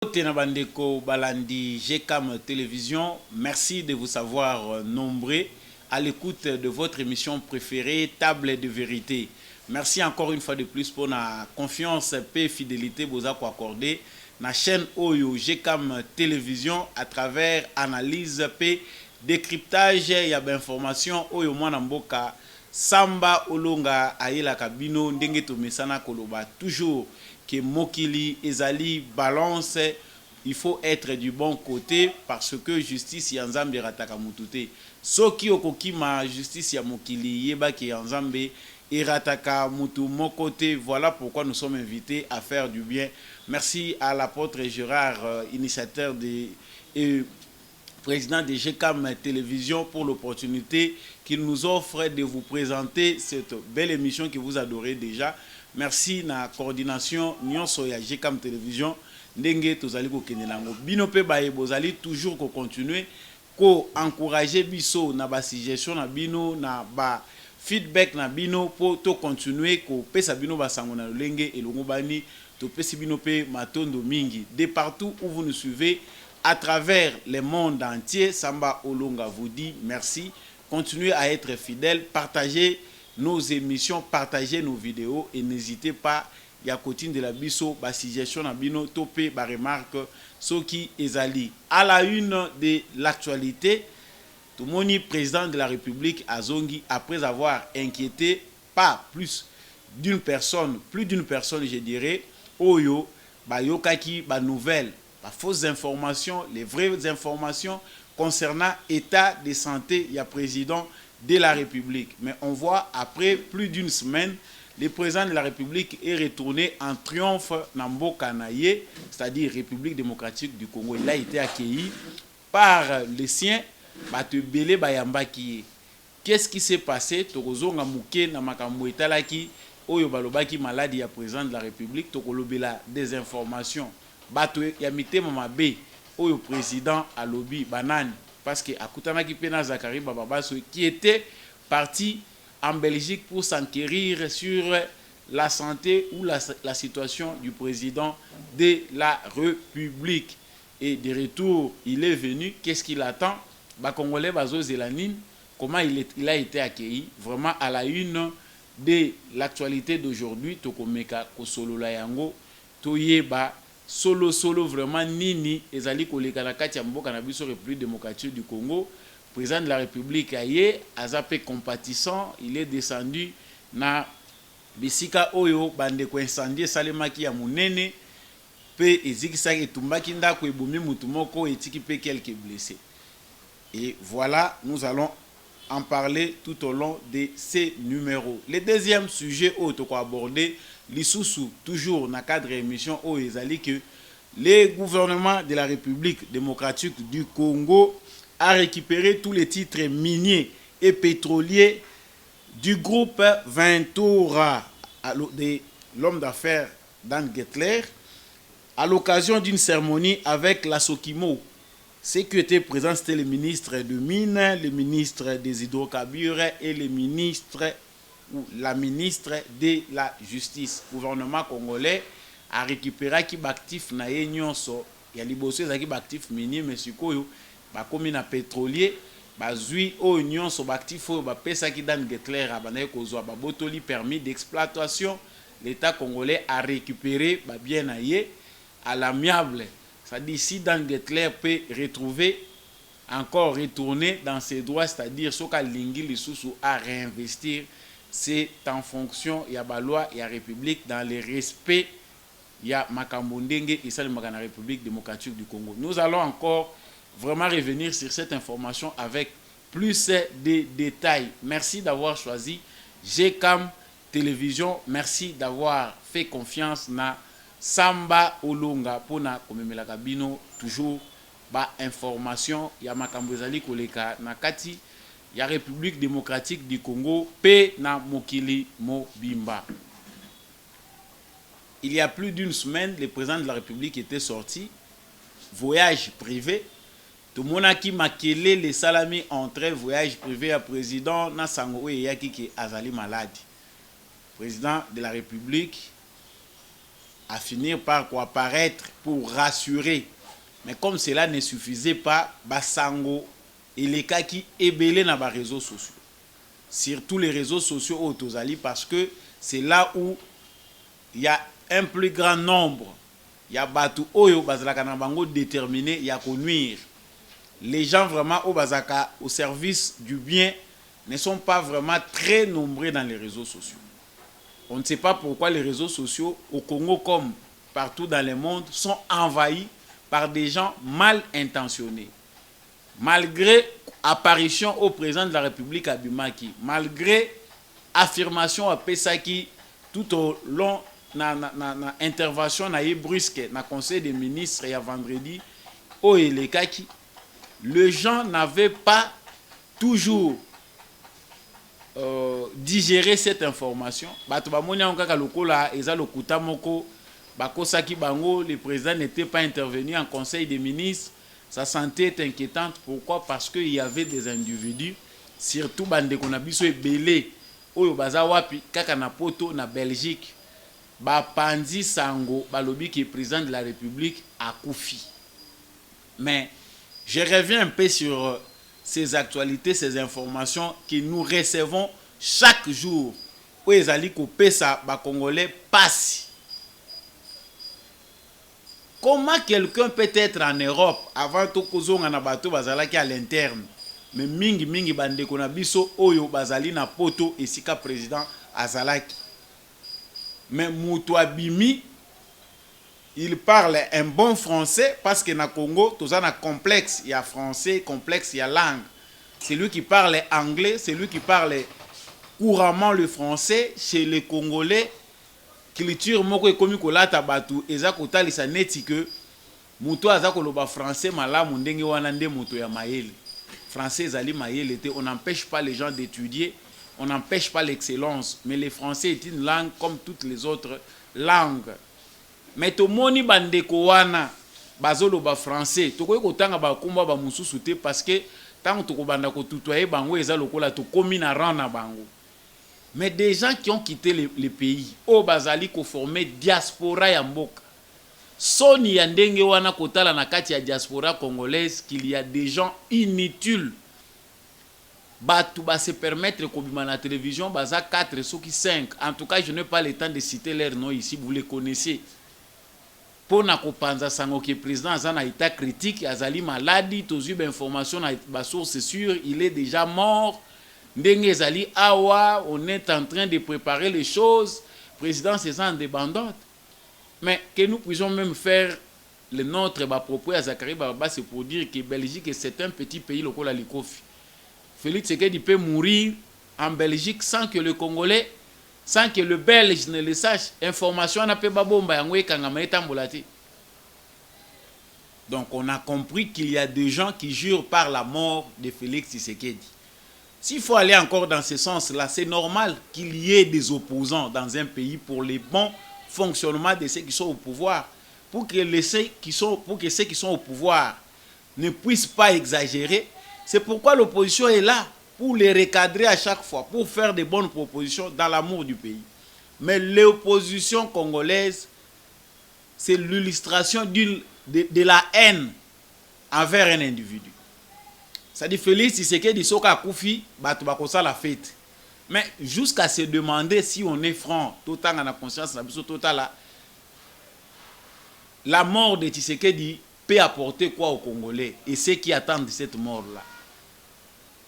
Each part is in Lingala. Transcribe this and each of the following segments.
Bote na bandeko balandi GCAM Télévision, merci de vous savoir nombreux à l'écoute de votre émission préférée, Table de vérité. Merci encore une fois de plus pour la confiance et fidélité que vous avez accordé na chaîne Oyo GCAM Télévision à travers analyse et décryptage et information Oyo mwana mboka Samba Olonga Aïla Kabino ndenge to mesana koloba toujours que Mokili ezali balance, il faut être du bon côté parce que justice ya Nzambe rataka mutute. Soki okokima justice ya Mokili yeba ki Nzambe erataka mutu mon côté. Voilà pourquoi nous sommes invités à faire du bien. Merci à l'apôtre Gérard, initiateur et président de GCAM Télévision, pour l'opportunité qu'il nous offre de vous présenter cette belle émission que vous adorez déjà. Merci na coordination nyonso ya GCAM Télévision ndenge tozali ko kenelango bino pe baye bozali toujours ko continuer ko encourager biso na ba suggestion na bino na ba feedback na bino pour to continuer ko pesa bino basango na lolenge elongo bani to pesi bino pe matondo mingi de partout où vous nous suivez à travers le monde entier. Samba Olonga vous dit merci, continuez à être fidèles, partagez nos émissions, partagez nos vidéos et n'hésitez pas, il y a côté de la biso, ba suggestion na bino, topé, ba remarque, ce qui est ali. À la une de l'actualité, tout le monde président de la République Azongi, après avoir inquiété pas plus d'une personne, je dirais, Oyo, ba yokaki, ba nouvelle, ba fausses informations, les vraies informations concernant l'état de santé, il y a président de la République. Mais on voit, après plus d'une semaine, le président de la République est retourné en triomphe dans Mboka Naye, c'est-à-dire République démocratique du Congo. Il a été accueilli par les siens, Batebele Bayambaki. Qu'est-ce qui s'est passé? Tokozonga Mouké na makambo etalaki oyo balobaki maladie ya président de la République, tokolobela des informations. Bato ya mitema mabe oyo président alobi banani. Parce que Akutanaki Pena Zakari Bababaso qui était parti en Belgique pour s'enquérir sur la santé ou la situation du président de la République. Et de retour, il est venu. Qu'est-ce qu'il attend? Congolais Bazo Zelanine, comment il a été accueilli? Vraiment à la une de l'actualité d'aujourd'hui. Tokomeka Kosolola Yango, Toyeba. Solo vraiment nini ezali koleka na kati ya mboka na biso République démocratique du Congo. Président de la République aye azapé compatissant, il est descendu na bisika oyo bande ko incendie salemaki ya munene pe ezikisa etumbaki ndako ebomi mutu moko etiki pe quelques blessés. Et voilà, nous allons en parler tout au long de ces numéros. Le deuxième sujet où on va aborder, l'Issoussou, toujours dans le cadre de l'émission, où il a que le gouvernement de la République démocratique du Congo a récupéré tous les titres miniers et pétroliers du groupe Ventura, de l'homme d'affaires Dan Gettler, à l'occasion d'une cérémonie avec la Sokimo. Ceux qui étaient présents, c'était le ministre de Mines, le ministre des hydrocarbures et le ministre ou la ministre de la Justice. Le gouvernement congolais a récupéré qui actif na nyonso ya liboso ezaki actif minier mais sikoyo ba komi na pétrolier ba zui o nyonso ba actif o ba pesa ki Dan Gettler abanaye kozwa ba botoli permis d'exploitation. L'État congolais a récupéré ba bien naye à l'amiable. C'est-à-dire si Dan Gettler peut retrouver, encore retourner dans ses droits, c'est-à-dire ce qu'a lingi lisusu à réinvestir, c'est en fonction, il y a la loi, il y a la République, dans le respect, il y a Makambondenge et ça, la République démocratique du Congo. Nous allons encore vraiment revenir sur cette information avec plus de détails. Merci d'avoir choisi GCAM Télévision. Merci d'avoir fait confiance na Samba Olonga pona komemela kabino toujours ba information ya makambo ezali koleka na kati ya République démocratique du Congo pe na mokili mobimba. Il y a plus d'une semaine, le président de la République était sorti, voyage privé. Tout le monde a qui makelé les salami entre voyage privé à président na sango yaki ki azali malade. Président de la République à finir par quoi apparaître pour rassurer. Mais comme cela ne suffisait pas, Basango et les cas qui ébélé dans les réseaux sociaux. Surtout les réseaux sociaux au Tozali, parce que c'est là où il y a un plus grand nombre. Il y a Batu Oyo, Bazalaka Nambango déterminé, il y a qu'on nuire. Les gens vraiment au Bazaka, au service du bien, ne sont pas vraiment très nombreux dans les réseaux sociaux. On ne sait pas pourquoi les réseaux sociaux au Congo comme partout dans le monde sont envahis par des gens mal intentionnés. Malgré apparition au président de la République à Bimaki, malgré affirmation à Pesaki tout au long na intervention na brusque na conseil des ministres et à vendredi au Elekaki, les gens n'avaient pas toujours digéré cette information. Bato ba monia onka lokola eza lokuta moko bakosaki bango, le président n'était pas intervenu en conseil des ministres. Sa santé est inquiétante. Pourquoi? Parce qu'il y avait des individus, surtout bande qu'on a biso ebele oyo baza wapi kaka na poto na Belgique, ba Panzi Sango balobi qui est président de la République a Koufi. Mais je reviens un peu sur ces actualités, ces informations que nous recevons chaque jour. Où les alliés pesa ba Congolais passent. Comment quelqu'un peut être en Europe avant tout kozonga na bato bazalaki à l'interne, mais mingi bande kona biso oyo bazali na poto esika président azalaki. Mais Moutou Abimi, il parle un bon français parce que na Congo, tout ça na complexe, il y a français, complexe, il y a langue. C'est lui qui parle anglais, c'est lui qui parle couramment le français. Chez les Congolais, culture moko ekomi kolata batu eza kotalisa neti que muto aza koloba français malamu ndenge wana nde muto ya mayele. Français ezali mayele te, on n'empêche pas les gens d'étudier, on n'empêche pas l'excellence, mais le français est une langue comme toutes les autres langues. Mais tomoni bandeko wana bazoloba français, tokoki kotanga bakomba ba mususu te parce que tant to kobanda ko tutoyer bango eza lokola to komi na ran na bango. Mais des gens qui ont quitté le pays, au bazali ko formé diaspora ya mboka. Soni ya ndenge wana kotala na kati ya diaspora congolaise qu'il y a des gens inutiles. Batu ba se permettre kobima na télévision baza 4 soki 5. En tout cas, je n'ai pas le temps de citer leur nom ici, vous les connaissez. Pour na kopanza sango ki président azana état critique, azali maladi, tozu ba information na ba source sûre, il est déjà mort. Ndenge zali awa, on est en train de préparer les choses. Président c'est en débandante. Mais que nous puissions même faire le nôtre propos à Zachary Baba, c'est pour dire que Belgique c'est un petit pays local à l'Ikofi. Félix Tshisekedi peut mourir en Belgique sans que le Congolais, sans que le Belge ne le sache. Information n'a pas bomba yangwe kangama etambolati. Donc on a compris qu'il y a des gens qui jurent par la mort de Félix Tshisekedi. S'il faut aller encore dans ce sens-là, c'est normal qu'il y ait des opposants dans un pays pour les bons fonctionnements de ceux qui sont au pouvoir, pour que ceux qui sont au pouvoir ne puissent pas exagérer. C'est pourquoi l'opposition est là, pour les recadrer à chaque fois, pour faire de bonnes propositions dans l'amour du pays. Mais l'opposition congolaise, c'est l'illustration de la haine envers un individu. C'est-à-dire Félix Tshisekedi soka koufi, batu bakosa la fête. Mais jusqu'à se demander si on est franc, tout en a conscience, la mort de Tshisekedi peut apporter quoi aux Congolais et ceux qui attendent cette mort-là.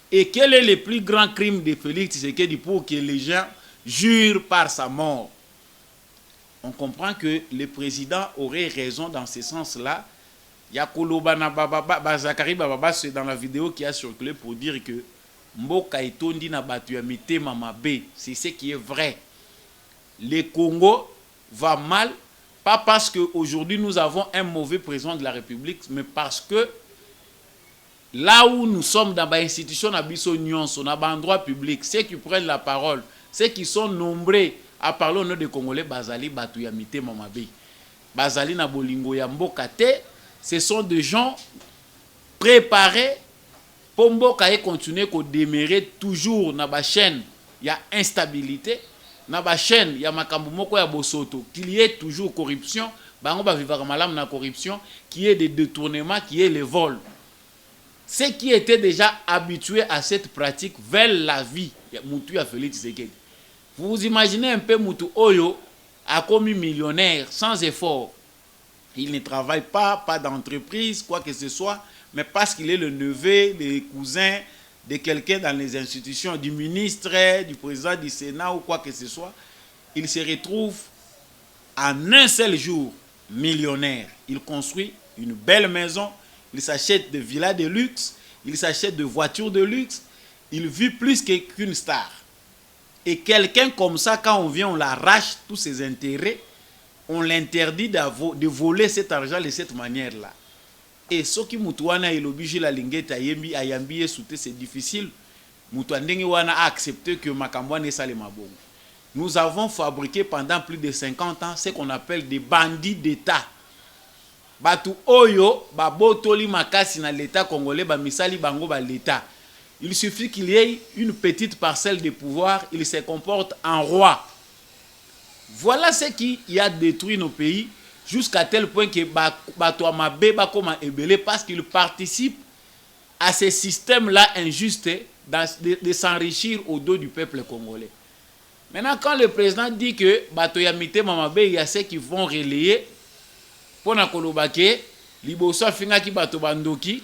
Et quel est le plus grand crime de Félix Tshisekedi pour que les gens jurent par sa mort? On comprend que le président aurait raison dans ce sens-là. Il y a Zachary Baba, c'est dans la vidéo qui a circulé pour dire que Mboka etondi na batu ya mitema mabe. C'est ce qui est vrai. Le Congo va mal, pas parce qu'aujourd'hui nous avons un mauvais président de la République, mais parce que là où nous sommes dans l'institution, on a un endroit public, ceux qui prennent la parole, ceux qui sont nombreux à parler au nom des Congolais, Bazali batu ya mitema mabe. Bazali na bolingo ya mboka te. Ce sont des gens préparés pour Mboka continuer à demeurer toujours dans la chaîne. Il y a instabilité. na ba chaîne ya makambo moko ya bosoto qu'il y ait toujours corruption, bango ba vivaka malamu na corruption, qu'il y ait des détournements, qu'il y ait les vols. Ceux qui étaient déjà habitués à cette pratique veulent la vie. Moutou a Félix Tshisekedi. Vous imaginez un peu Moutou Oyo a commis millionnaire sans effort. Il ne travaille pas d'entreprise, quoi que ce soit, mais parce qu'il est le neveu, le cousin de quelqu'un dans les institutions, du ministre, du président du Sénat ou quoi que ce soit, il se retrouve en un seul jour millionnaire. Il construit une belle maison, il s'achète des villas de luxe, il s'achète des voitures de luxe, il vit plus qu'une star. Et quelqu'un comme ça, quand on vient, on l'arrache tous ses intérêts, on l'interdit de voler cet argent de cette manière-là. Et ce qui Moutouana et l'oblige la lingeta yembi ayambi souté, c'est difficile. Moutouandenge wana a accepté que Makambo ne sale mabongo. Nous avons fabriqué pendant plus de 50 ans ce qu'on appelle des bandits d'État. Batu oyo babotoli makasi na l'État congolais ba misali bango ba l'État. Il suffit qu'il y ait une petite parcelle de pouvoir, il se comporte en roi. Voilà ce qui a détruit nos pays jusqu'à tel point que Batoamabe Bakoma Ebele parce qu'il participe à ce système-là injuste de s'enrichir au dos du peuple congolais. Maintenant, quand le président dit que Batoyamite Mamabe, il y a ceux qui vont relayer pour Nakolobake, Libosa Fingaki Batobandoki,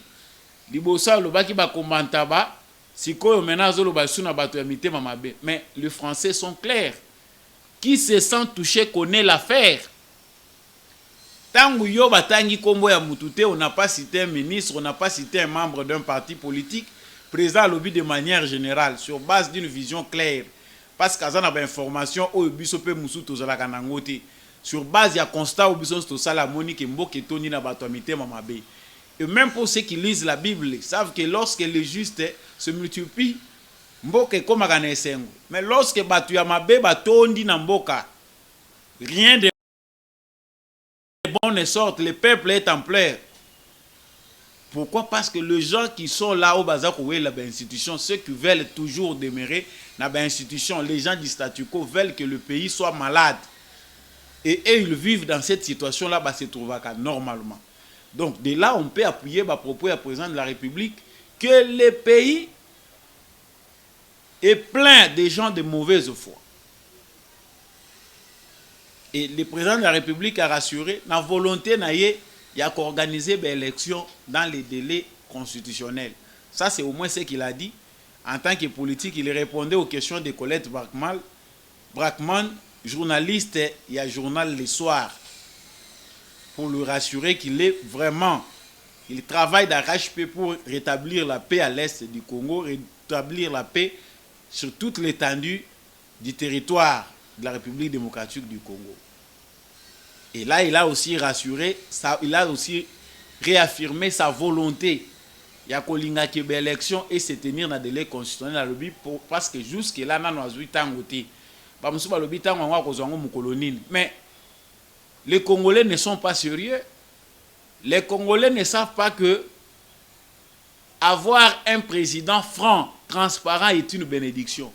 Libosa Lobaki Bakombantaba, Sikoyo Menazo Lobasuna Batoyamite Mamabe. Mais les Français sont clairs. Qui se sent touché connaît l'affaire. Tangu yo batangi kombo ya mutute, on n'a pas cité un ministre, on n'a pas cité un membre d'un parti politique, présent à l'objet de manière générale, sur base d'une vision claire. Parce qu'il y a des informations au biso pe musu tozala kanangote. Sur base il y a constat au biso to sala monique mboke toni na batomite mamabe. Et même pour ceux qui lisent la Bible, ils savent que lorsque les justes se multiplient, mboke koma kana esengo. Mais lorsque batu ya mabe batondi na mboka, rien de bonne sorte, le peuple est en pleurs. Pourquoi? Parce que les gens qui sont là au Bazar ou la institution, ceux qui veulent toujours demeurer dans l'institution, les gens du statu quo veulent que le pays soit malade. Et eux, ils vivent dans cette situation-là, se trouvent normalement. Donc, de là, on peut appuyer le propos du président de la République que le pays est plein de gens de mauvaise foi. Et le président de la République a rassuré, la volonté n'a il y a qu'organiser des élections dans les délais constitutionnels. Ça, c'est au moins ce qu'il a dit. En tant que politique, il répondait aux questions de Colette Brackman, journaliste, il y a journal Le Soir, pour lui rassurer qu'il est vraiment, il travaille d'arrache-pied pour rétablir la paix à l'est du Congo, rétablir la paix sur toute l'étendue du territoire de la République démocratique du Congo. Et là, il a aussi rassuré, il a aussi réaffirmé sa volonté. Il y a kolinga kebe élection et se tenir dans le délai constitutionnel à l'objet parce que jusque là, nous avons 8 ans. Mais les Congolais ne sont pas sérieux. Les Congolais ne savent pas que avoir un président franc, transparent est une bénédiction.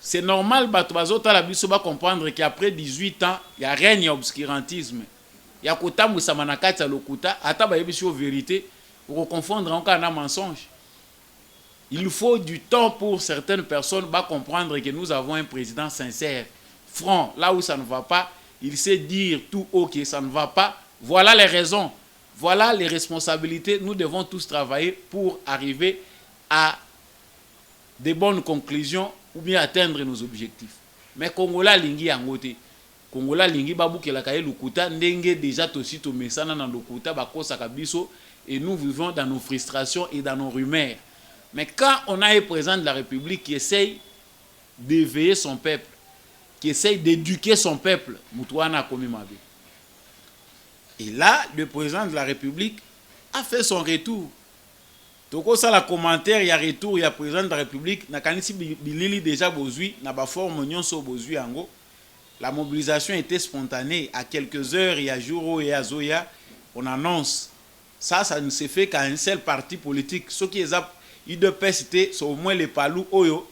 C'est normal, de comprendre qu'après 18 ans, il y a règne obscurantisme. Il y a kota musamanakati lokuta, ata ba yebiso vérité, pour confondre encore un mensonge. Il faut du temps pour certaines personnes pour comprendre que nous avons un président sincère, franc. Là où ça ne va pas, il sait dire tout haut que ça ne va pas. Voilà les raisons, voilà les responsabilités. Nous devons tous travailler pour arriver à de bonnes conclusions ou bien atteindre nos objectifs. Mais Congola lingi yangote. Congola lingi babuke la kaye lukuta ndenge déjà tosito mesana na lukuta bakosa kabiso et nous vivons dans nos frustrations et dans nos rumeurs. Mais quand on a un président de la République qui essaye d'éveiller son peuple, qui essaye d'éduquer son peuple, Moutouana Komimabe. Et là, le président de la République a fait son retour. Toko ça la commentaire, il y a retour, il y a président de la République, na kanisi bilili déjà bozui, na ba forme nyonso bozui ango. La mobilisation était spontanée. À quelques heures, il y a Jouro et Azoya, on annonce. Ça ne se fait qu'à un seul parti politique. Ce qui est il de citer, c'est au moins les Palou Oyo,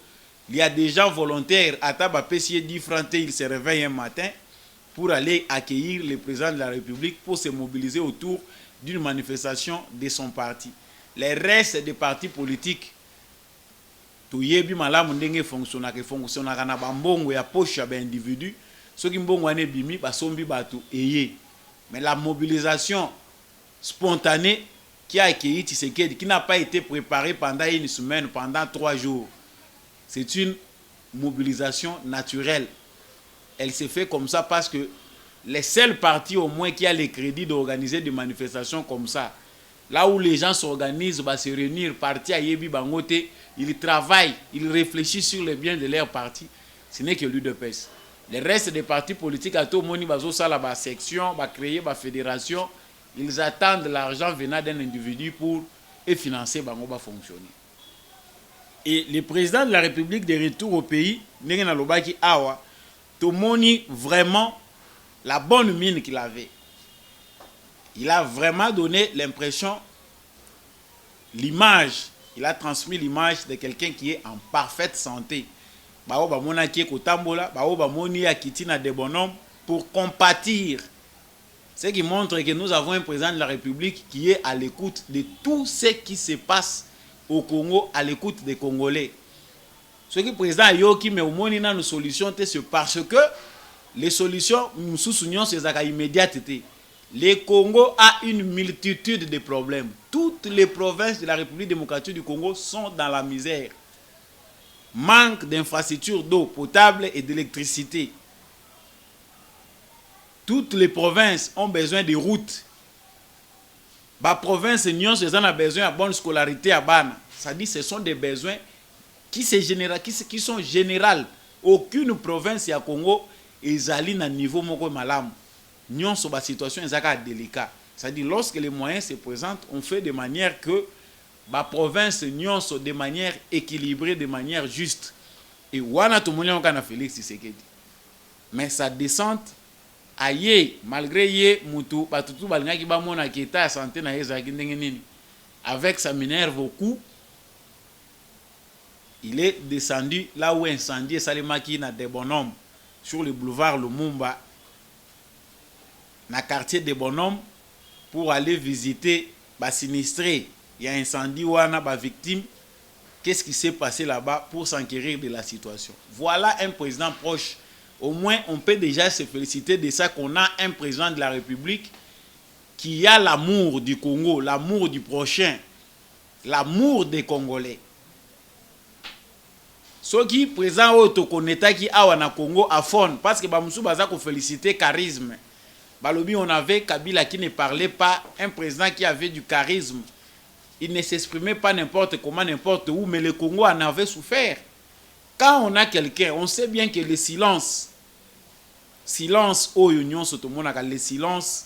Il y a des gens volontaires à Tabapessier 10 francs, ils se réveillent un matin pour aller accueillir le président de la République pour se mobiliser autour d'une manifestation de son parti. Les restes des partis politiques, toyebi malamu ndenge fonctionnaka na bambongo ya poche ya individu, soki mbongo ane bimi basombi batu eye. Mais la mobilisation spontanée qui a accueilli Tshisekedi, qui n'a pas été préparée pendant une semaine, pendant 3 jours, c'est une mobilisation naturelle. Elle s'est fait comme ça parce que les seuls partis au moins qui a les crédits d'organiser des manifestations comme ça, là où les gens s'organisent, va se réunir, parti à Yebi Bangote, ils travaillent, ils réfléchissent sur le bien de leur parti, ce n'est que l'UDPS. Les restes des partis politiques, à tout le monde, la section, va créer la fédération, ils attendent l'argent venant d'un individu pour financer Bango va fonctionner. Et le président de la République de retour au pays, Nengena Lobaki Awa, Tomoni vraiment la bonne mine qu'il avait. Il a vraiment donné l'impression, l'image, il a transmis l'image de quelqu'un qui est en parfaite santé. Baoba mona qui est kotambola, baoba moni akitina de bonhommes pour compatir. Ce qui montre que nous avons un président de la République qui est à l'écoute de tout ce qui se passe au Congo, à l'écoute des Congolais. Ce qui président Yoki mais au moins il a une solution, c'est parce que les solutions nous soucions c'est immédiates. Le Congo a une multitude de problèmes. Toutes les provinces de la République démocratique du Congo sont dans la misère. Manque d'infrastructures d'eau potable et d'électricité. Toutes les provinces ont besoin de routes. La province Nyon a besoin de bonne scolarité à Bana. Ça dit ce sont des besoins qui sont généraux. Aucune province à Congo est à un niveau moko malam. Nyon sur la situation est délicate. Ça dit lorsque les moyens se présentent, on fait de manière que la province Nyon soit de manière équilibrée, de manière juste. Et wana tout le monde a Félix Tshisekedi. Mais sa descente aye malgré ye mutu batutu balingaki ba mona ki état santé na ezaki ndenge nini avec ça m'énerve beaucoup. Il est descendu là où incendie Salimaki na des bonhommes sur le boulevard Lumumba na quartier des bonhommes pour aller visiter ba sinistré. Il y a incendie wana ba victime. Qu'est-ce qui s'est passé là-bas pour s'enquérir de la situation? Voilà un président proche. Au moins, on peut déjà se féliciter de ça qu'on a un président de la République qui a l'amour du Congo, l'amour du prochain, l'amour des Congolais. Ce qui président autoconeta qui a na Congo à fond, parce que Bamoussou Baza ko féliciter charisme. Balobi on avait Kabila qui ne parlait pas, un président qui avait du charisme. Il ne s'exprimait pas n'importe comment, n'importe où, mais le Congo en avait souffert. Quand on a quelqu'un, on sait bien que le silence, au union, le silence,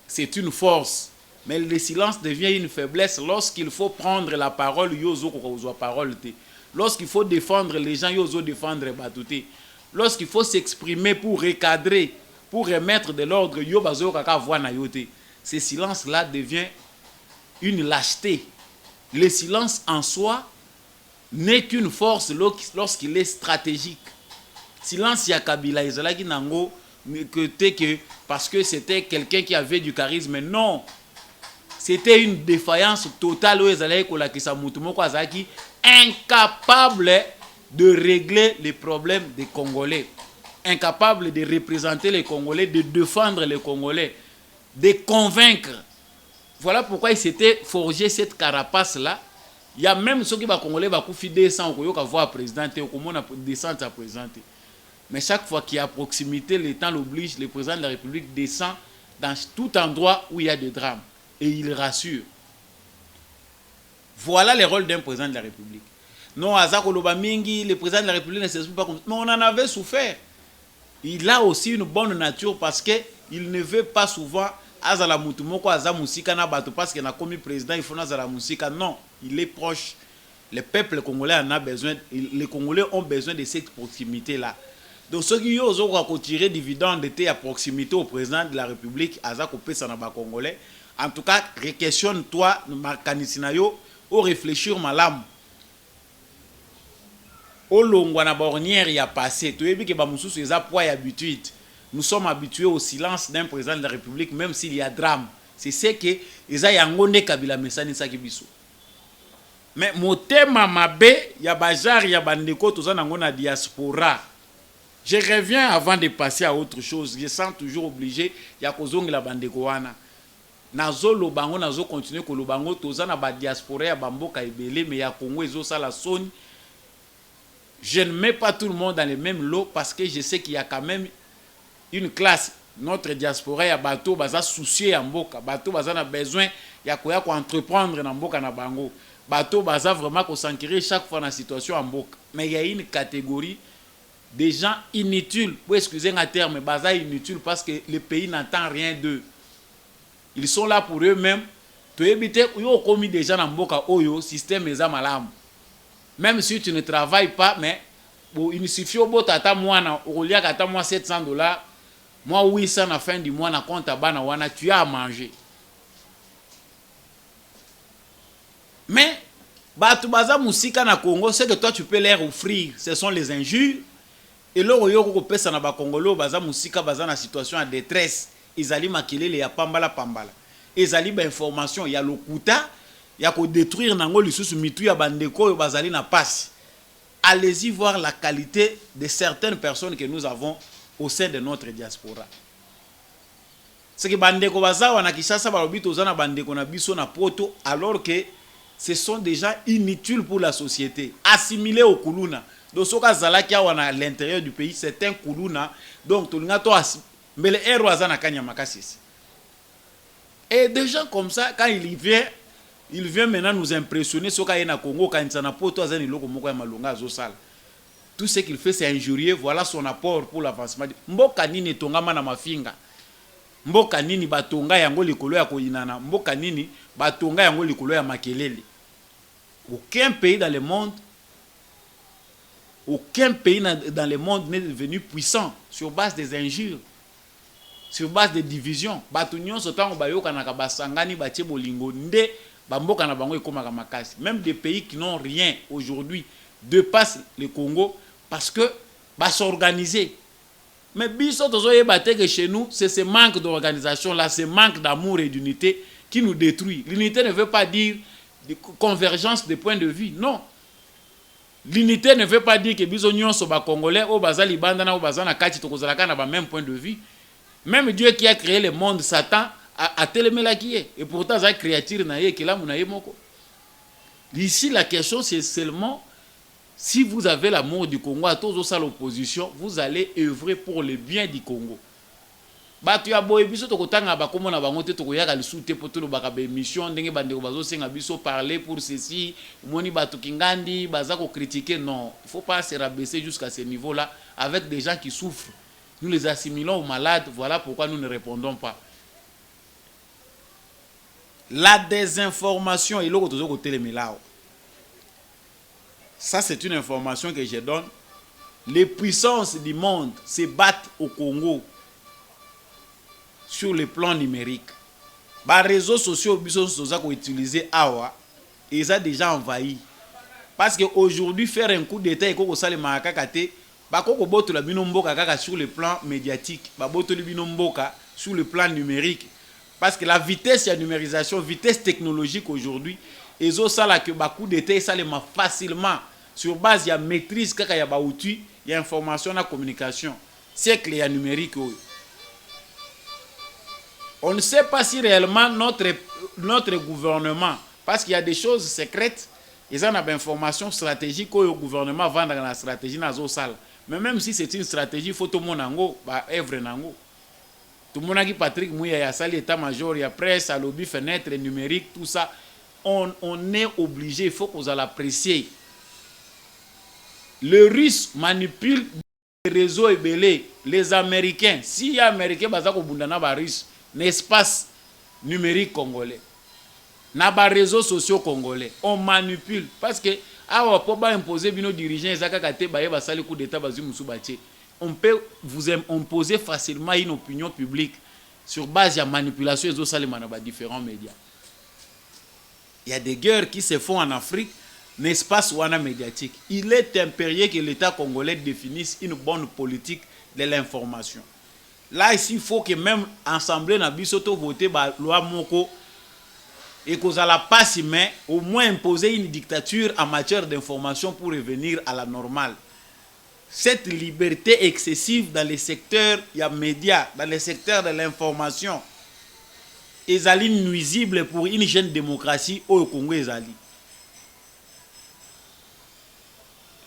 c'est une force. Mais le silence devient une faiblesse lorsqu'il faut prendre la parole, lorsqu'il faut défendre les gens, défendre Batouté. Lorsqu'il faut s'exprimer pour recadrer, pour remettre de l'ordre, ce silence-là devient une lâcheté. Le silence en soi n'est qu'une force lorsqu'il est stratégique. Silence ya Kabila Izalaki nango que parce que c'était quelqu'un qui avait du charisme. Non. C'était une défaillance totale où Izalaki kolakisa mutumoko azaki incapable de régler les problèmes des Congolais. Incapable de représenter les Congolais, de défendre les Congolais, de convaincre. Voilà pourquoi il s'était forgé cette carapace-là. Il y a même ceux qui va Congolais va couper 200 pour voir présidenter ou comment on descend à présenter. Mais chaque fois qu'il y a proximité, le temps l'oblige, le président de la République descend dans tout endroit où il y a des drames et il rassure. Voilà le rôle d'un président de la République. Non, Azako Lobamingi, le président de la République ne s'exprime pas comme ça. Mais on en avait souffert. Il a aussi une bonne nature parce qu'il ne veut pas souvent Azala Mutumoko Azamusika na bato parce qu'il a commis président, il faut Azala Musika. Non, il est proche. Le peuple congolais en a besoin, les Congolais ont besoin de cette proximité-là. Donc ceux qui ont tiré dividende étaient à proximité au président de la République, Azako Pesanaba Congolais. En tout cas, questionne-toi, Markanisinayo, au réfléchir malam. au longwa bornière y a passé. Tu que Bamoussous les a poids habitude. Nous sommes habitués au silence d'un président de la République, même s'il y a drame. C'est ce que les a yangone Kabila Messani Sakibiso. Mais mon thème mabé, y a bajar, y a bandeko, tout ça na diaspora. Je reviens avant de passer à autre chose. Je sens toujours obligé, y a kozong la bandeko wana. Nazo lobango, nazo continuer ko lobango, tout ça na ba diaspora ya bamboka ebele, mais ya Congo ezo sa la sonne. Je ne mets pas tout le monde dans les mêmes lots parce que je sais qu'il y a quand même une classe. Notre diaspora, il y a bateau, baza soucié en boka. Bateau, baza na besoin, il y a quoi entreprendre en boka na bango. Bateau, baza vraiment qu'on s'enquérir chaque fois dans la situation en boka. Mais il y a une catégorie des gens inutiles. Pour excuser un terme, baza inutiles parce que le pays n'entend rien d'eux. Ils sont là pour eux-mêmes. Tu évites, il y a commis des gens en boka, oyo, système est malam. Même si tu ne travailles pas, mais il suffit au bout de moi, au lieu de moi $700, moi 800 à la fin du mois, na compte à bana wana, tu as à manger. Mais, Batubaza Moussika na Congo, c'est que toi tu peux leur offrir, ce sont les injures. Et là, au yoko pesa na ba Congolo, Baza Moussika, Baza na situation de détresse, ils allaient maquiller les pambala pambala. Ils allaient ba information, il y a le kuta. Il y a qu'à détruire nango lisusu mitu ya bandeko bazali na passe. Allez-y voir la qualité de certaines personnes que nous avons au sein de notre diaspora. C'est que bandeko bazawa na Kinshasa balobito zana bandeko na biso na poto alors que ce sont des gens inutiles pour la société, assimilés au kuluna. Donc soka zalaki awa à l'intérieur du pays, c'est un kuluna. Donc tolinga to mais le héros azana kanya makasisi. Et des gens comme ça quand il vient maintenant nous impressionner sur Kayena Congo quand il n'a pas tout tout ce qu'il fait c'est injurier, voilà son apport pour l'avancement. Mboka nini tongama na mafinga. Mboka nini batonga yango likolo ya koyinana. Mboka nini batonga yango likolo ya makelele. Aucun pays dans le monde n'est devenu puissant sur base des injures, sur base des divisions. Batunyon sotango bayoka na kabasangani batie bolingo nde. Même des pays qui n'ont rien aujourd'hui dépassent le Congo parce que s'organiser. Mais que chez nous, c'est ce manque d'organisation-là, ce manque d'amour et d'unité qui nous détruit. L'unité ne veut pas dire de convergence de points de vue, non. L'unité ne veut pas dire que bisognon soba congolais ou bazali bandana ou bazana kati tokozalaka na ba même point de vue. Même Dieu qui a créé le monde, Satan à télémela qui est. Et pourtant, ça créature naïe qui là moko. Ici, la question, c'est seulement si vous avez l'amour du Congo, à tous aux l'opposition, vous allez œuvrer pour le bien du Congo. Batu ya boye biso tokotanga ba komo na bango te tokoyaka lisute poto lo baka be mission ndenge bandeko bazo senga biso parler pour ceci, moni batu kingandi baza ko critiquer, non, il faut pas se rabaisser jusqu'à ce niveau-là avec des gens qui souffrent. Nous les assimilons aux malades, voilà pourquoi nous ne répondons pas. La désinformation et l'autre côté. Ça, c'est une information que je donne. Les puissances du monde se battent au Congo sur le plan numérique. Les réseaux sociaux sont utilisés awa, ils ont déjà envahi. Parce qu'aujourd'hui, faire un coup d'État et qu'on s'allie makakate, sur le plan médiatique, sur le plan numérique. Parce que la vitesse de la numérisation, vitesse technologique aujourd'hui, ils ont ça là que beaucoup d'états ça les facilement sur base de la maîtrise qu'il y a il y a information la communication. C'est que le numérique. On ne sait pas si réellement notre gouvernement, parce qu'il y a des choses secrètes, ils ont des informations stratégiques que le gouvernement vend dans la stratégie dans la salle. Mais même si c'est une stratégie, il faut tout le monde œuvre nango. Tout le monde a dit Patrick Mouya, il y a salle état-major, il y a presse, à lobby, fenêtre, numérique, tout ça. On est obligé, il faut qu'on l'apprécie. Le Russe manipule les réseaux ébélés. Les Américains, s'il y a Américains, il y a Russe, l'espace numérique congolais. Il y a des réseaux sociaux congolais. On manipule. Parce que, on peut pas imposer nos dirigeants, on peut vous imposer facilement une opinion publique sur base de la manipulation des différents médias. Il y a des guerres qui se font en Afrique espace wana médiatique. Il est impérieux que l'État congolais définisse une bonne politique de l'information. Là, ici, il faut que même l'Assemblée n'a bisoto voter la loi Moko et qu'on a la passe, mais au moins imposer une dictature en matière d'information pour revenir à la normale. Cette liberté excessive dans les secteurs, il y a médias, dans les secteurs de l'information, est nuisible pour une jeune démocratie au Congo.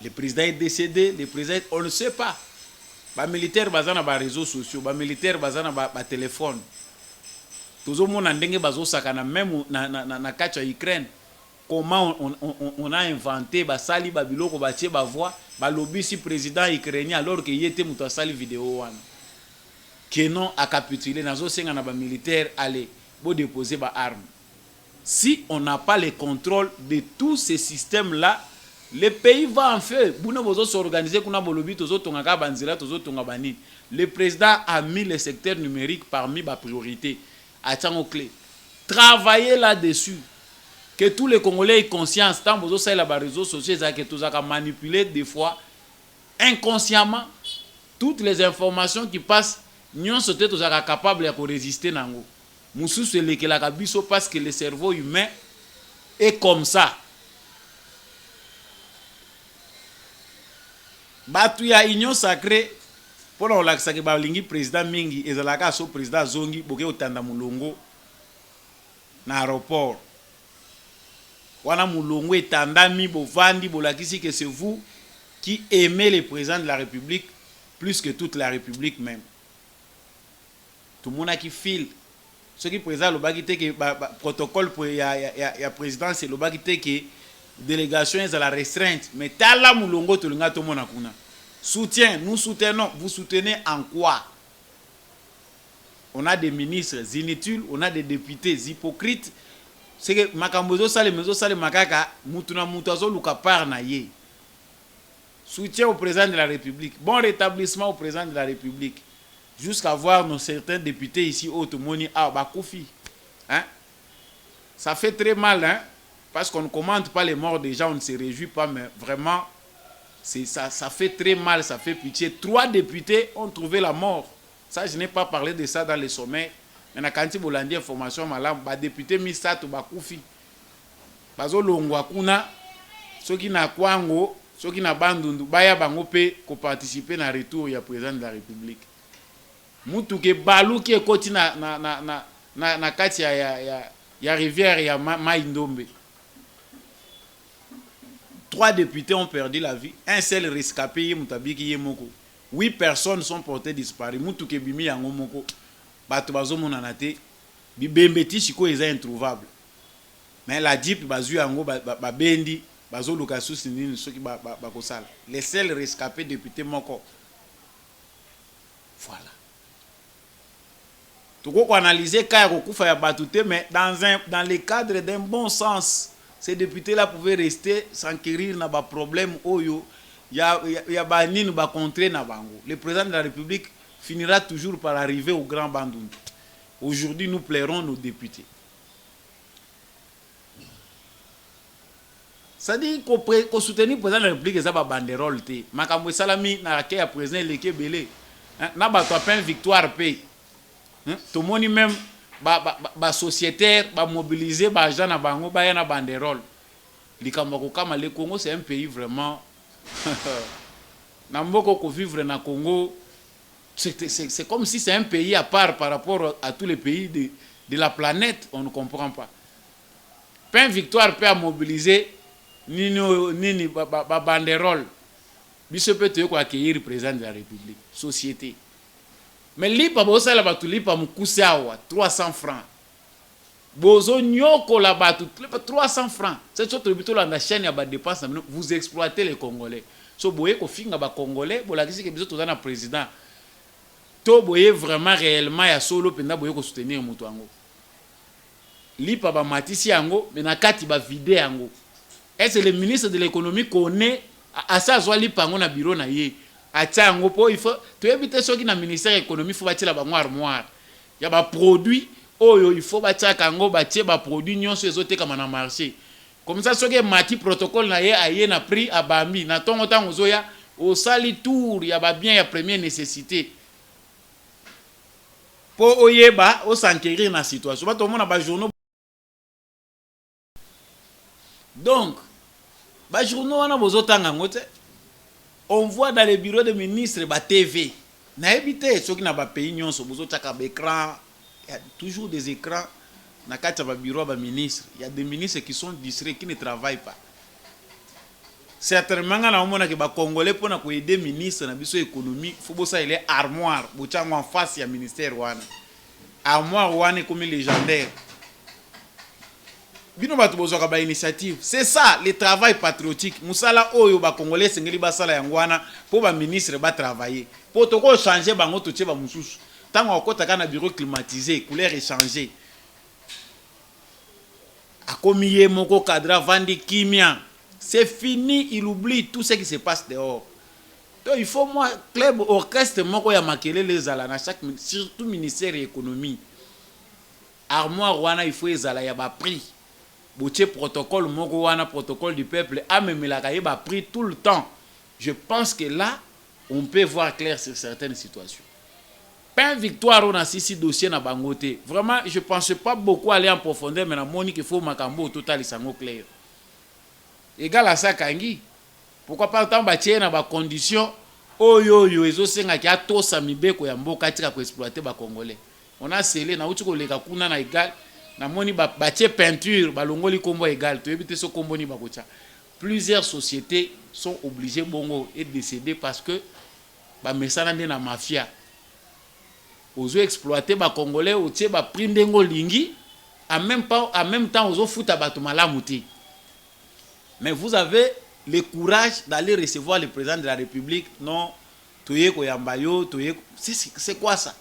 Le président est décédé, le président, on ne sait pas. Les militaires basés sur les réseaux sociaux, les militaires basés sur les téléphones. Tout le monde a dit que même dans Ukraine, comment on a inventé basali babiloko batie bavoix balobi si président ukrainien alors que yete muto asali vidéo wana que non a capitulé nazo senga na ba militaire aller bo déposer ba armes. Si on n'a pas le contrôle de tous ces systèmes là, le pays va en feu. Buna bozo s'organiser kuna bolobi tozo tonga banzira tozo tonga bani. Le président a mis le secteur numérique parmi ba priorité. Attends clé. Travailler là-dessus. Que tous les Congolais aient conscience, tant que vous avez les réseaux sociaux, que vous avez manipulé des fois, inconsciemment, toutes les informations qui passent, nous sommes capables de résister. Nous sommes parce que le cerveau humain est comme ça. Batu ya union sacrée, pour le président Mingi, et le président Zongi, boke otanda mulongo na aéroport. Wana mulongo etandami bovandi bolakisi que c'est vous qui aimez le président de la République plus que toute la République même. Tout le monde a qui file. Ce qui présente le bagité que protocole pour ya président c'est le bagité que délégation est à la restreinte mais tala mulongo to linga to mona kuna. Soutien, nous soutenons, vous soutenez en quoi? On a des ministres inutiles, on a des députés hypocrites. C'est que makambozo sale makaka mutuna mutazo luka par na ye. Soutien au président de la République. Bon rétablissement au président de la République. Jusqu'à voir nos certains députés ici au Tomoni ah bakoufi. Hein? Ça fait très mal hein parce qu'on ne commente pas les morts des gens, on ne se réjouit pas mais vraiment ça fait très mal, ça fait pitié. 3 députés ont trouvé la mort. Ça je n'ai pas parlé de ça dans les sommets. Mais quand tu as dit information, les députés Misato Bakoufi, Bazo Longwa Kuna, ceux qui n'ont pas ceux qui n'ont pas Baya Bangope, qui participer à retour du président de la République. Moutouke Balou qui est côté na kati ya rivière ya Maïndombe. 3 députés ont perdu la vie, un seul rescapé Moutabiki Yemoko. 8 personnes sont portées disparues. Moutouke Bimi Yangomoko. Bato bazo monanate bibembeti siko eza introuvable mais la dip bazu yango ba bendi bazo lukasu sinini soki ba kosala les seuls rescapés députés moko voilà tout ko analyser ka ko kufa ya batute mais dans le cadre d'un bon sens ces députés là pouvaient rester s'enquérir na ba problème oyo ya ba nini ba contrer na bango. Le président de la République finira toujours par arriver au grand Bandundu. Aujourd'hui, nous plairons nos députés. Ça dit qu'on soutenir le président de la République, c'est pas banderole. Makambo salami na raké à président leke belé. Na ba to peine victoire paye. Tout le monde même ba sociétaire, ba mobiliser ba gens na bango ba na banderole. Likambo kama le Congo c'est un pays vraiment na mboko ko vivre na Congo. C'est comme si c'est un pays à part par rapport à tous les pays de la planète. On ne comprend pas. Pain victoire peut mobiliser ni banderole. Biso peut accueillir le président de la République. Société. Mais lipa bosa la batu lipa mukuse awa 300 francs. Bozo nyoko la batu 300 francs. C'est autre bito la chaîne ya ba dépense vous exploitez les Congolais. So boye ko finga ba Congolais, bo la kisi ke biso tozana président. To boye vraiment réellement ya solo penda boye ko soutenir mutu ango lipa ba matisi yango mais na kati ba vide yango est-ce le ministre de l'économie connaît à ça zo lipa ngo na bureau na ye atia yango po il faut to éviter ceux qui na ministère économie faut batila ba armoire ya ba produit oyo il faut batia kango batie ba produit nyonso ezoteka na marché Comme ça, ce qui est mati protocole na ye aye na prix à Bambi. Na ton autant ozoya au sali tour, y a bien la première nécessité. Pour oyeba, au s'enquérir dans la situation. Tout le monde a ba journaux. Donc, ba journaux on a besoin de on voit dans les bureaux de ministres ba TV. Na évité ceux qui n'a pas pays nyon so besoin de écran. Il y a toujours des écrans. Na kati ba bureau ba ministre, il y a des ministres qui sont distraits, qui ne travaillent pas. Certainement na omona ke ba congolais pour na ko aider ministre na biso économie, faut bossa il est armoire, bochango en face ya ministère wana. Armoire wana comme légendaire. Bino batu bozoka ba initiative. C'est ça le travail patriotique. Musala oyo ba congolais sengeli ba sala yango wana pour ba ministre ba travailler. Pour to ko changer bango to tie ba mususu. Tango okota kana bureau climatisé, couleur échangée. Akomiye moko cadre vandi kimia. C'est fini, il oublie tout ce qui se passe dehors. Donc il faut moi club orchestre moko ya makele les ala na chaque surtout ministère de l'économie. Armoire wana il faut ezala ya ba prix. Boutier protocole moko wana protocole du peuple amemela ka ba prix tout le temps. Je pense que là on peut voir clair sur certaines situations. Pas une victoire on a six dossiers na bangote. Vraiment, je pense pas beaucoup aller en profondeur mais na moni qu'il faut makambo total isango clair. Égal à ça kangi. Pourquoi pas tant bâtir na ba condition oyo yo ezo senga ki atosa mibeko ya mboka tika ko exploiter ba congolais. On a scellé na uti ko leka kuna na égal na moni ba bâtir peinture ba longoli kombo égal to ebite so kombo ni ba kocha. Plusieurs sociétés sont obligées bongo et décéder parce que ba mesana na mafia. Ozo exploiter ba congolais o tie ba prindengo lingi en même temps ozo futa bato malamu te. Mais vous avez le courage d'aller recevoir le président de la République. Non, c'est quoi ça?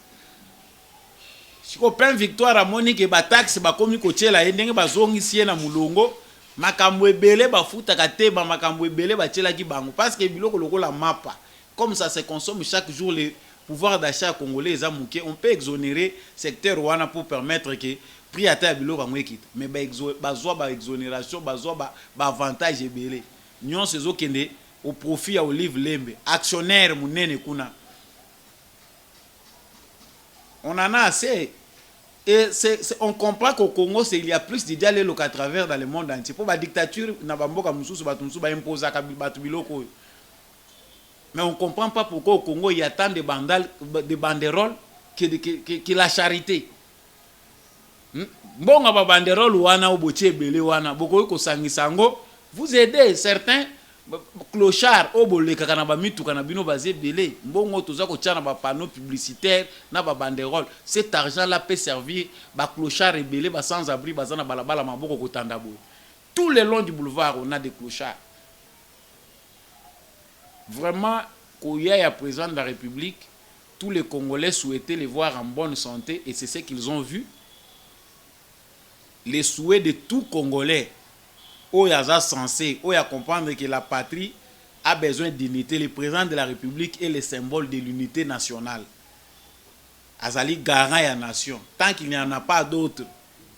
Si on prend victoire à Monique et Batax, ba komi kochela endenge bazongi sie na mulongo, makambo ebele ba futa kate ba makambo ebele ba chela ki bango parce que biloko loko la mapa. Comme ça se consomme chaque jour le pouvoir d'achat congolais les amouké, on peut exonérer secteur rwanda pour permettre que prix à terre biloko ngwekit. Mais ba exonération, ba avantage ebele. Nyon sezo kende au profit à Olive Lembe, actionnaire munene kuna. On en a assez. Et on comprend qu'au Congo, il y a plus de dialogue à travers dans le monde entier. Pour la dictature, n'a pas imposer mais on ne comprend pas pourquoi au Congo, il y a tant de banderoles que la charité. Bon, ba banderole wana oboche belé wana, boko ko sangisango, vous aidez certains clochards obole kaka ba mitu kana bino bazé belé. Mbongo toza ko tia na ba panneau publicitaire na ba banderole. Cet argent là peut servir ba clochards et belé ba sans abri bazana balabala maboko ko tandabo. Tout le long du boulevard on a des clochards. Vraiment Koya ya président de la République, tous les Congolais souhaitaient les voir en bonne santé et c'est ce qu'ils ont vu. Les souhaits de tout Congolais, où il y a censé, où il y a comprendre que la patrie a besoin d'unité. Le président de la République est le symbole de l'unité nationale. Azali garant ya nation. Tant qu'il n'y en a pas d'autres,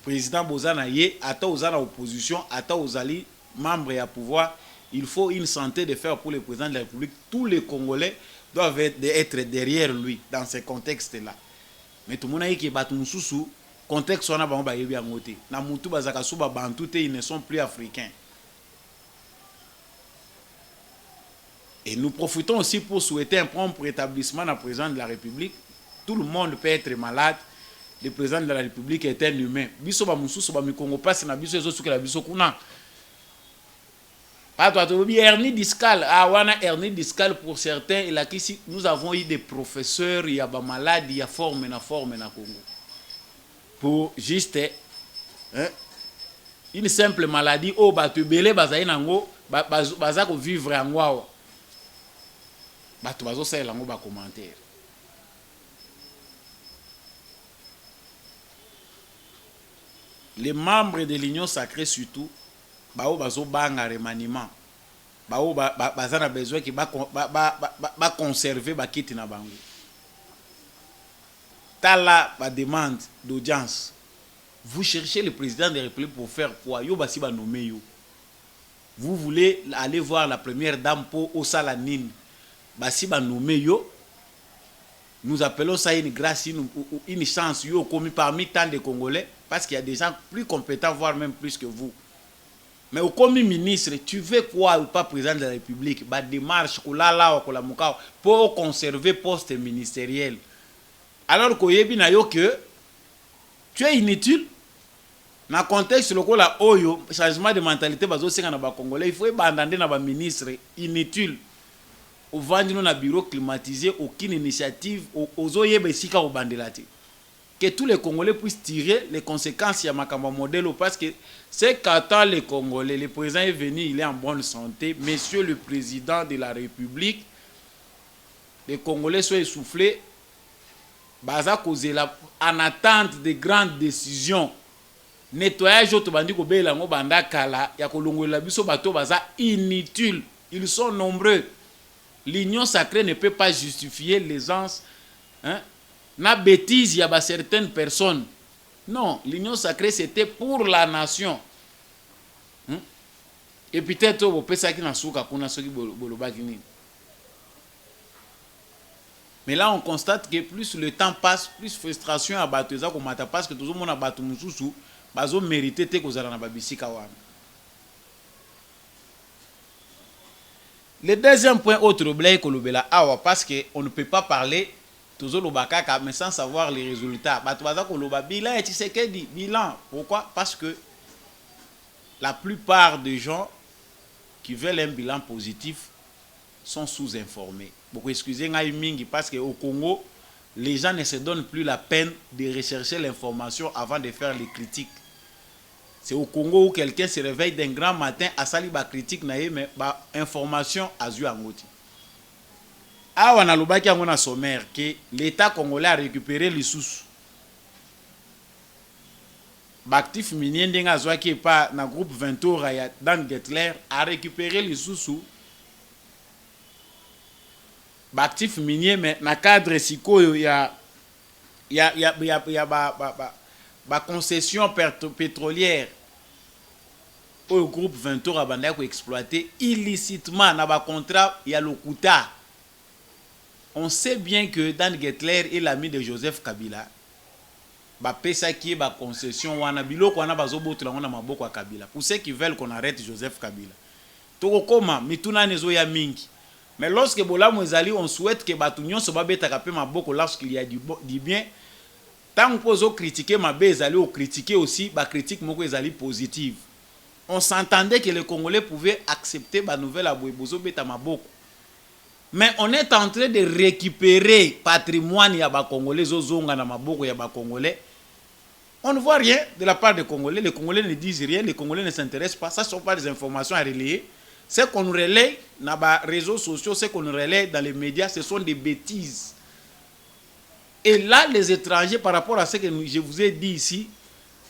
président Bozana Ye, ata Ozana opposition, ata Ozali membre à pouvoir, il faut une santé de faire pour le président de la République. Tous les Congolais doivent être derrière lui dans ce contexte-là. Mais tout le monde a dit que Batumususu, contexte on a ba yebi angote na mutu bazaka suba bantu te, ils ne sont plus africains. Et nous profitons aussi pour souhaiter un prompt rétablissement au président de la République. Tout le monde peut être malade. Le président de la République est un humain. Biso ba mususu ba mikongo passe na biso ezo sukela biso kuna. Pas toi to bi hernie discale. Ah wana hernie discale pour certains et là ici nous avons eu des professeurs, il y a ba malade, il y a forme na Congo. Pour juste une simple maladie au batu belé bazayi nango bazako vivre en wawa batu bazo sala nango ba commentaire. Les membres de l'Union sacrée surtout bao bazo banga remaniement bao bazana besoin ki ba conserver ba kiti na bango. Tala ba demande d'audience. Vous cherchez le président de la République pour faire quoi? Yo basi ba nommer yo. vous voulez aller voir la première dame pour au Salanine, si ba nommé yo, nous appelons ça une grâce, une chance yo commis parmi tant de Congolais, parce qu'il y a des gens plus compétents, voire même plus que vous. Mais au commis ministre, tu veux quoi ou pas président de la République, bah démarche pour conserver poste ministériel. Alors que tu es inutile. Dans le contexte local, changement de mentalité, il faut abandonner les ministres inutiles. Au vendre dans bureau climatisé, aucune initiative, que tous les Congolais puissent tirer les conséquences de ma modèle, parce que c'est qu'attend les Congolais, le président est venu, il est en bonne santé, monsieur le président de la République, les Congolais sont essoufflés, en attente de grandes décisions. Nettoyage autobandi ko bela ngo banda kala ya kolongola biso bato baza inutile, ils sont nombreux. L'union sacrée ne peut pas justifier l'aisance, na bêtise ya ba certaines personnes. Non, l'union sacrée c'était pour la nation. Et peut-être au pesa ki na suka kuna soki bolobaki ni. Mais là on constate que plus le temps passe, plus frustration à bato za ko mata, parce que tout le monde a bato mususu bazo mérité te kozala na babisika wana. Le deuxième point autre blé kolobela awa, parce que on ne peut pas parler toujours lobakaka mais sans savoir les résultats. Bato baza koloba bilan et Tshisekedi bilan. Pourquoi? Parce que la plupart des gens qui veulent un bilan positif sont sous-informés. Beaucoup excusez ngai mingi, parce que au Congo, les gens ne se donnent plus la peine de rechercher l'information avant de faire les critiques. C'est au Congo où quelqu'un se réveille d'un grand matin à saliba critique naïe, mais ba information à zu angoti. Awa na lobaki yango na sommaire que l'État congolais a récupéré les sous. Bactif minier ndenge azwaki pa na groupe Ventura ya Dan Getler a récupéré les sous. Bactif minier mais na cadre sikoyo ya ba concession pétrolière au groupe Ventura banda ko exploiter illicitement na ba contrat ya Lokuta. On sait bien que Dan Getler est l'ami de Joseph Kabila. Ba pesa qui ba concession wana biloko wana bazobotola ngona maboko ya Kabila. Pour ceux qui veulent qu'on arrête Joseph Kabila. Toko koma mituna nezo ya mingi. Mais lorsque Bolamo ezali, on souhaite que batu nyonso babetaka pe maboko lorsqu'il y a du bien. Tant qu'on peut critiquer ma ezali, on critiquer aussi ba critique moko ezali positive. On s'entendait que les Congolais pouvaient accepter ba nouvelle abouebozo beta maboko. Mais on est en train de récupérer patrimoine ya ba Congolais zozonga na maboko ya ba Congolais. On ne voit rien de la part des Congolais. Les Congolais ne disent rien, les Congolais ne s'intéressent pas. Ça ne sont pas des informations à relayer. Ce qu'on nous relaie dans les réseaux sociaux, ce qu'on nous relaie dans les médias, ce sont des bêtises. Et là, les étrangers, par rapport à ce que je vous ai dit ici,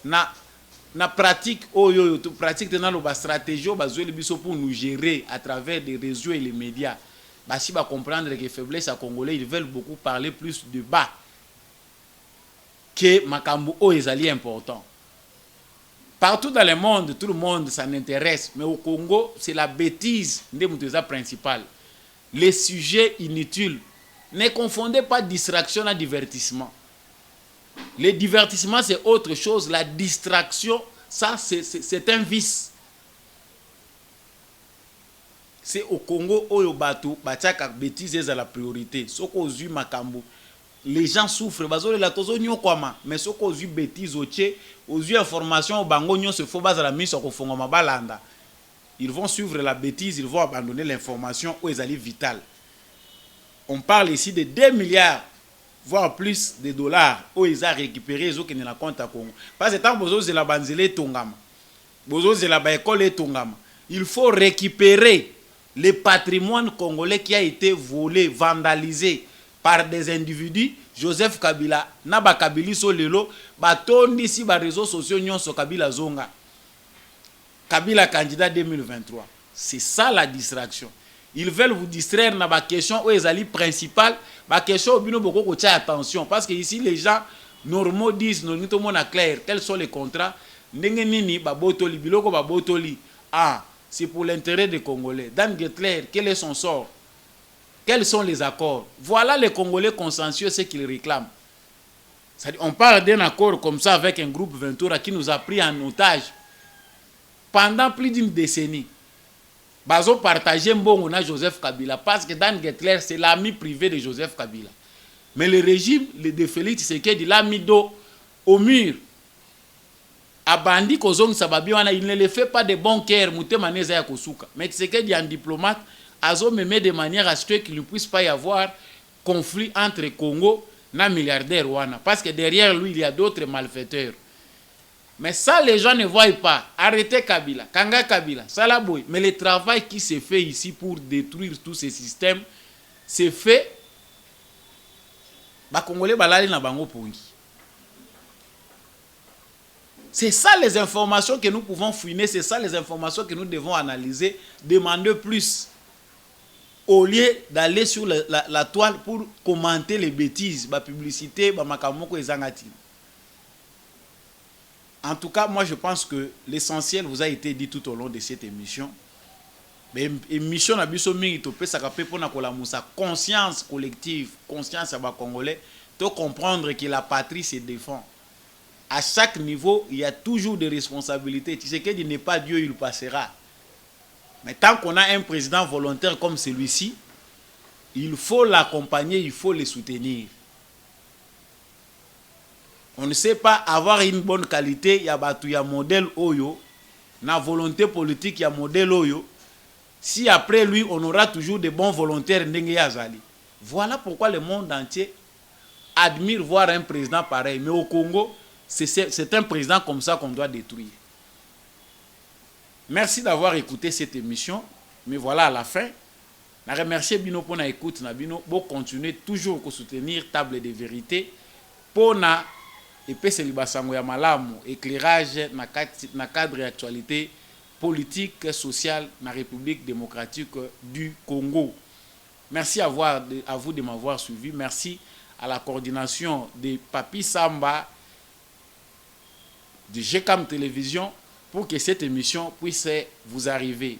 na pratique, pratique de stratégie, pour nous gérer à travers les réseaux et les médias. Si va comprendre que faiblesse à Congolais, ils veulent beaucoup parler plus de bas que Makambu est important. Partout dans le monde, tout le monde s'en intéresse. Mais au Congo, c'est la bêtise principale. Les sujets inutiles. Ne confondez pas distraction et divertissement. Le divertissement, c'est autre chose. La distraction, ça, c'est un vice. C'est au Congo, où bêtise est la priorité. Ce qu'on a Makambu. Les gens souffrent, mais ce qu'on a eu bêtises, aux yeux information au bango se faut base à la mise au fond balanda. Ils vont suivre la bêtise, ils vont abandonner l'information où ils allaient vital. On parle ici de 2 milliards voire plus de dollars où ils ont récupéré les qui ne la compte à Congo. Parce que tant que vous la banzele tongama, vous la école tongama, il faut récupérer le patrimoine congolais qui a été volé, vandalisé par des individus. Joseph Kabila, Naba Kabili Solelo, Batondi si ba réseaux sociaux nyonso Kabila Zonga. Kabila candidat 2023. C'est ça la distraction. Ils veulent vous distraire dans la question où ils allaient principale, la question où ils beaucoup attention parce que ici les gens normaux disent non tout le monde a clair quels sont les contrats. Ndenge nini ba botoli biloko ba botoli. Ah, c'est pour l'intérêt des Congolais. Dan Getler, quel est son sort? Quels sont les accords? Voilà les Congolais consensueux, ce qu'ils réclament. On parle d'un accord comme ça avec un groupe Ventura qui nous a pris en otage pendant plus d'une décennie. Bazo partagé on a Joseph Kabila parce que Dan Getler, c'est l'ami privé de Joseph Kabila. Mais le régime de Félix Tshisekedi l'a mis dos au mur. Abandi Kozong Sababiwana, il ne le fait pas de bon cœur, Moutemaneza ya Kosuka. Mais Tshisekedi, un diplomate, Azo me met de manière à ce qu'il ne puisse pas y avoir conflit entre Congo et milliardaire Rwanda. Parce que derrière lui, il y a d'autres malfaiteurs. Mais ça, les gens ne voient pas. Arrêtez Kabila, Kanga Kabila, Salaboy. Mais le travail qui se fait ici pour détruire tous ces systèmes, c'est fait. Congolais balali na bango pongi. C'est ça les informations que nous pouvons fouiner, c'est ça les informations que nous devons analyser, demander plus. Au lieu d'aller sur la toile pour commenter les bêtises, la publicité, makamoko ezangati. En tout cas, moi je pense que l'essentiel vous a été dit tout au long de cette émission. Mais émission na biso mingi to pesa ka pe pona kola musa conscience collective, conscience à ba Congolais, de comprendre que la patrie se défend. À chaque niveau, il y a toujours des responsabilités. Tu sais qu'il n'est pas Dieu, il passera. Mais tant qu'on a un président volontaire comme celui-ci, il faut l'accompagner, il faut le soutenir. On ne sait pas avoir une bonne qualité, il y a un modèle Oyo, na volonté politique, il y a un modèle Oyo. Si après lui, on aura toujours des bons volontaires, voilà pourquoi le monde entier admire voir un président pareil. Mais au Congo, c'est un président comme ça qu'on doit détruire. Merci d'avoir écouté cette émission. Mais voilà à la fin. Je remercie Bino pour l'écoute. Pour continuer toujours à soutenir Table de Vérité. Pour éclairage dans le cadre de l'actualité politique, sociale dans la République démocratique du Congo. Merci à vous de m'avoir suivi. Merci à la coordination de Papi Samba de GCAM Télévision pour que cette émission puisse vous arriver.